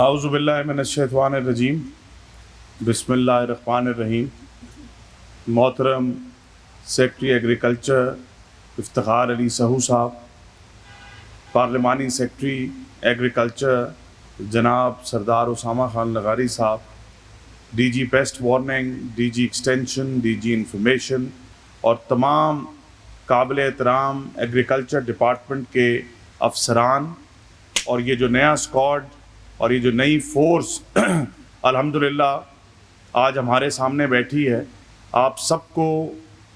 اعوذ باللہ من الشیطان الرجیم بسم اللہ الرحمن الرحیم۔ محترم سیکرٹری ایگریکلچر افتخار علی سہو صاحب، پارلیمانی سیکرٹری ایگریکلچر جناب سردار اسامہ خان لغاری صاحب، D G pest warning, D G extension, D G information اور تمام قابل احترام ایگریکلچر ڈپارٹمنٹ کے افسران، اور یہ جو نیا اسکواڈ اور یہ جو نئی فورس الحمدللہ آج ہمارے سامنے بیٹھی ہے، آپ سب کو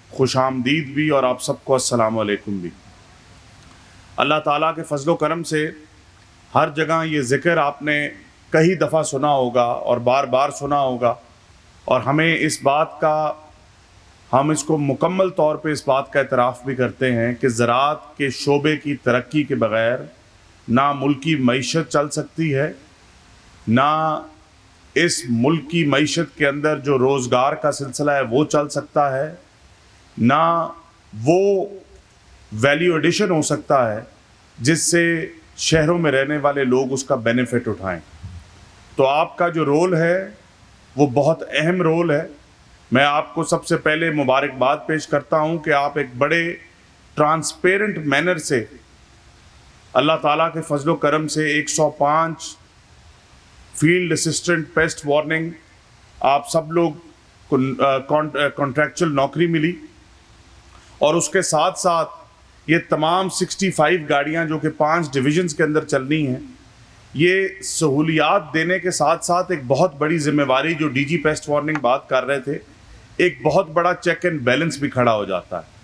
خوش آمدید بھی اور آپ سب کو السلام علیکم بھی۔ اللہ تعالیٰ کے فضل و کرم سے ہر جگہ یہ ذکر آپ نے کئی دفعہ سنا ہوگا اور بار بار سنا ہوگا، اور ہمیں اس بات کا ہم اس کو مکمل طور پہ اس بات کا اعتراف بھی کرتے ہیں کہ زراعت کے شعبے کی ترقی کے بغیر نہ ملک کی معیشت چل سکتی ہے، نہ اس ملک کی معیشت کے اندر جو روزگار کا سلسلہ ہے وہ چل سکتا ہے، نہ وہ ویلیو ایڈیشن ہو سکتا ہے جس سے شہروں میں رہنے والے لوگ اس کا بینیفٹ اٹھائیں۔ تو آپ کا جو رول ہے وہ بہت اہم رول ہے۔ میں آپ کو سب سے پہلے مبارکباد پیش کرتا ہوں کہ آپ ایک بڑے ٹرانسپیرنٹ مینر سے اللہ تعالیٰ کے فضل و کرم سے 105 فیلڈ اسسٹنٹ پیسٹ وارننگ آپ سب لوگ کو کانٹریکچل نوکری ملی، اور اس کے ساتھ ساتھ یہ تمام 65 گاڑیاں جو کہ 5 ڈویژنز کے اندر چلنی ہیں، یہ سہولیات دینے کے ساتھ ساتھ ایک بہت بڑی ذمہ داری جو ڈی جی پیسٹ وارننگ بات کر رہے تھے، ایک بہت بڑا چیک اینڈ بیلنس بھی کھڑا ہو جاتا ہے۔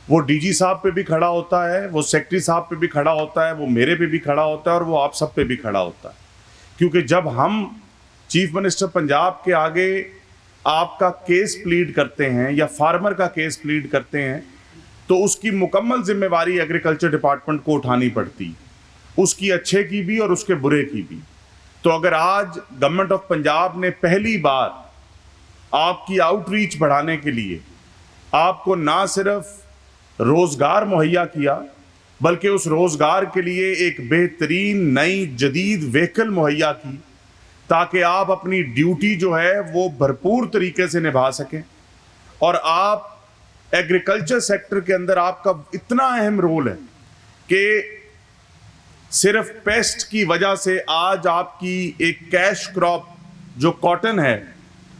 وہ ڈی جی صاحب پہ بھی کھڑا ہوتا ہے، وہ سیکرٹری صاحب پہ بھی کھڑا ہوتا ہے، وہ میرے پہ بھی کھڑا ہوتا ہے، اور وہ آپ سب پہ بھی کھڑا ہوتا ہے، کیونکہ جب ہم چیف منسٹر پنجاب کے آگے آپ کا کیس پلیڈ کرتے ہیں یا فارمر کا کیس پلیڈ کرتے ہیں تو اس کی مکمل ذمہ داری ایگریکلچر ڈپارٹمنٹ کو اٹھانی پڑتی، اس کی اچھے کی بھی اور اس کے برے کی بھی۔ تو اگر آج گورنمنٹ آف پنجاب نے پہلی بار آپ کی آؤٹ ریچ بڑھانے کے لیے آپ کو نہ صرف روزگار مہیا کیا بلکہ اس روزگار کے لیے ایک بہترین نئی جدید وہیکل مہیا کی تاکہ آپ اپنی ڈیوٹی جو ہے وہ بھرپور طریقے سے نبھا سکیں، اور آپ ایگریکلچر سیکٹر کے اندر آپ کا اتنا اہم رول ہے کہ صرف پیسٹ کی وجہ سے آج آپ کی ایک کیش کراپ جو کاٹن ہے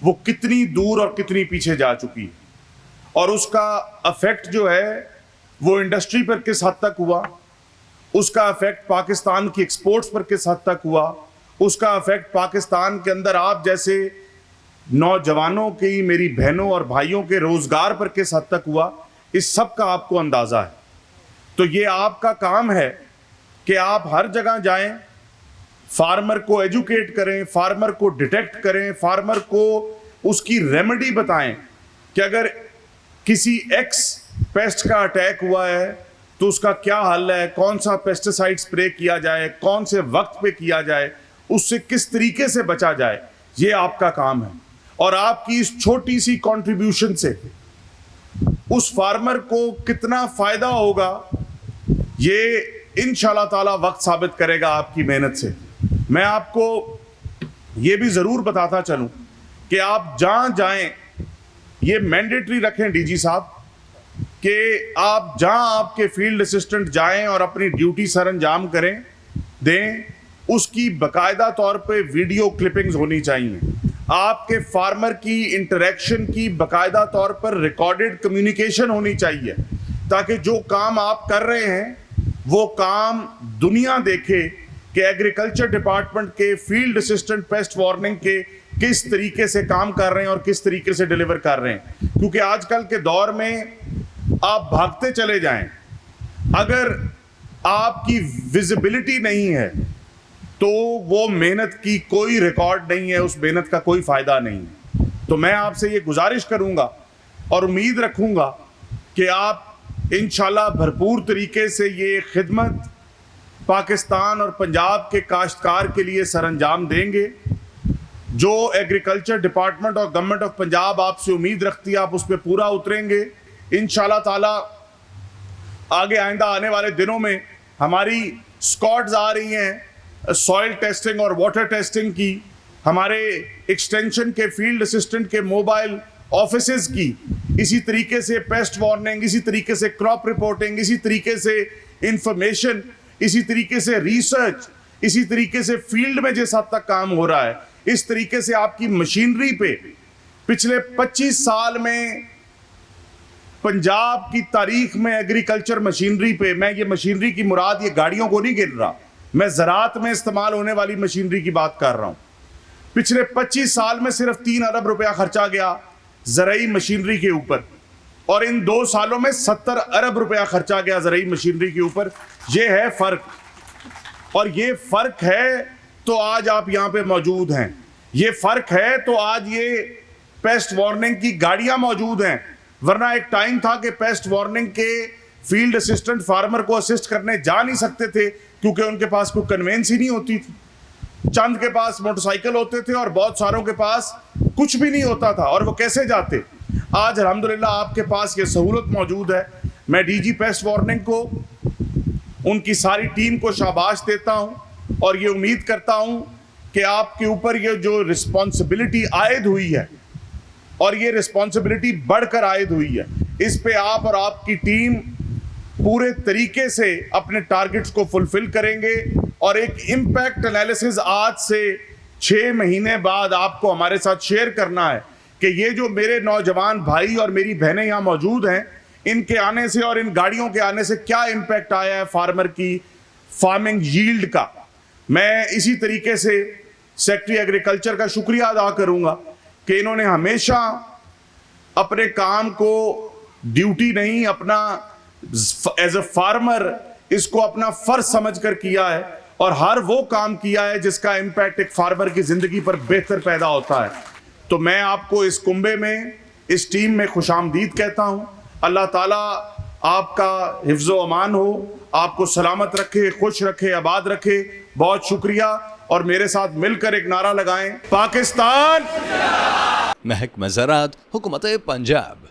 وہ کتنی دور اور کتنی پیچھے جا چکی ہے، اور اس کا افیکٹ جو ہے وہ انڈسٹری پر کس حد تک ہوا، اس کا افیکٹ پاکستان کی ایکسپورٹس پر کس حد تک ہوا، اس کا افیکٹ پاکستان کے اندر آپ جیسے نوجوانوں کی، میری بہنوں اور بھائیوں کے روزگار پر کس حد تک ہوا، اس سب کا آپ کو اندازہ ہے۔ تو یہ آپ کا کام ہے کہ آپ ہر جگہ جائیں، فارمر کو ایجوکیٹ کریں، فارمر کو ڈیٹیکٹ کریں، فارمر کو اس کی ریمیڈی بتائیں کہ اگر کسی ایکس پیسٹ کا اٹیک ہوا ہے تو اس کا کیا حل ہے، کون سا پیسٹیسائڈ اسپرے کیا جائے، کون سے وقت پہ کیا جائے، اس سے کس طریقے سے بچا جائے، یہ آپ کا کام ہے۔ اور آپ کی اس چھوٹی سی کنٹریبیوشن سے اس فارمر کو کتنا فائدہ ہوگا یہ انشاءاللہ تعالی وقت ثابت کرے گا آپ کی محنت سے۔ میں آپ کو یہ بھی ضرور بتاتا چلوں کہ آپ جہاں جائیں یہ مینڈیٹری رکھیں ڈی جی صاحب کہ آپ جہاں آپ کے فیلڈ اسسٹنٹ جائیں اور اپنی ڈیوٹی سر انجام کریں دیں، اس کی باقاعدہ طور پہ ویڈیو کلپنگز ہونی چاہیے، آپ کے فارمر کی انٹریکشن کی باقاعدہ طور پر ریکارڈڈ کمیونیکیشن ہونی چاہیے، تاکہ جو کام آپ کر رہے ہیں وہ کام دنیا دیکھے کہ ایگریکلچر ڈپارٹمنٹ کے فیلڈ اسسٹنٹ پیسٹ وارننگ کے کس طریقے سے کام کر رہے ہیں اور کس طریقے سے ڈیلیور کر رہے ہیں۔ کیونکہ آج کل کے دور میں آپ بھاگتے چلے جائیں، اگر آپ کی ویزیبلٹی نہیں ہے تو وہ محنت کی کوئی ریکارڈ نہیں ہے، اس محنت کا کوئی فائدہ نہیں۔ تو میں آپ سے یہ گزارش کروں گا اور امید رکھوں گا کہ آپ انشاءاللہ بھرپور طریقے سے یہ خدمت پاکستان اور پنجاب کے کاشتکار کے لیے سر انجام دیں گے۔ جو ایگریکلچر ڈپارٹمنٹ اور گورنمنٹ آف پنجاب آپ سے امید رکھتی ہے آپ اس پہ پورا اتریں گے انشاءاللہ تعالی۔ آگے آئندہ آنے والے دنوں میں ہماری اسکواڈز آ رہی ہیں سوائل ٹیسٹنگ اور واٹر ٹیسٹنگ کی، ہمارے ایکسٹینشن کے فیلڈ اسسٹنٹ کے موبائل آفیسز کی، اسی طریقے سے پیسٹ وارننگ، اسی طریقے سے کراپ رپورٹنگ، اسی طریقے سے انفارمیشن، اسی طریقے سے ریسرچ، اسی طریقے سے فیلڈ میں جس حد تک کام ہو رہا ہے، اس طریقے سے آپ کی مشینری پہ پچھلے 25 سال میں پنجاب کی تاریخ میں ایگریکلچر مشینری پہ، میں یہ مشینری کی مراد یہ گاڑیوں کو نہیں گر رہا، میں زراعت میں استعمال ہونے والی مشینری کی بات کر رہا ہوں. پچھلے 25 سال میں صرف 3 ارب روپیہ خرچا گیا زرعی مشینری کے اوپر، اور ان 2 سالوں میں 70 ارب روپیہ خرچا گیا زرعی مشینری کے اوپر. یہ ہے فرق، اور یہ فرق ہے تو آج آپ یہاں پہ موجود ہیں، یہ فرق ہے تو آج یہ پیسٹ وارننگ کی گاڑیاں موجود ہیں. ورنہ ایک ٹائم تھا کہ پیسٹ وارننگ کے فیلڈ اسسٹنٹ فارمر کو اسسٹ کرنے جا نہیں سکتے تھے کیونکہ ان کے پاس کوئی کنوینس ہی نہیں ہوتی تھی. چند کے پاس موٹر سائیکل ہوتے تھے اور بہت ساروں کے پاس کچھ بھی نہیں ہوتا تھا، اور وہ کیسے جاتے. آج الحمدللہ آپ کے پاس یہ سہولت موجود ہے. میں ڈی جی پیسٹ وارننگ کو، ان کی ساری ٹیم کو شاباش دیتا ہوں، اور یہ امید کرتا ہوں کہ آپ کے اوپر یہ جو رسپانسبلٹی عائد ہوئی ہے، اور یہ رسپانسبلٹی بڑھ کر عائد ہوئی ہے، اس پہ آپ اور آپ کی ٹیم پورے طریقے سے اپنے ٹارگٹس کو فلفل کریں گے. اور ایک امپیکٹ انالیسز آج سے 6 مہینے بعد آپ کو ہمارے ساتھ شیئر کرنا ہے کہ یہ جو میرے نوجوان بھائی اور میری بہنیں یہاں موجود ہیں، ان کے آنے سے اور ان گاڑیوں کے آنے سے کیا امپیکٹ آیا ہے فارمر کی فارمنگ ییلڈ کا. میں اسی طریقے سے سیکٹری ایگریکلچر کا شکریہ ادا کروں گا کہ انہوں نے ہمیشہ اپنے کام کو ڈیوٹی نہیں، اپنا ایز اے فارمر اس کو اپنا فرض سمجھ کر کیا ہے، اور ہر وہ کام کیا ہے جس کا امپیکٹ ایک فارمر کی زندگی پر بہتر پیدا ہوتا ہے. تو میں آپ کو اس کنبے میں، اس ٹیم میں خوش آمدید کہتا ہوں. اللہ تعالیٰ آپ کا حفظ و امان ہو، آپ کو سلامت رکھے، خوش رکھے، آباد رکھے. بہت شکریہ، اور میرے ساتھ مل کر ایک نعرہ لگائیں، پاکستان. محکمہ زراعت، حکومت پنجاب.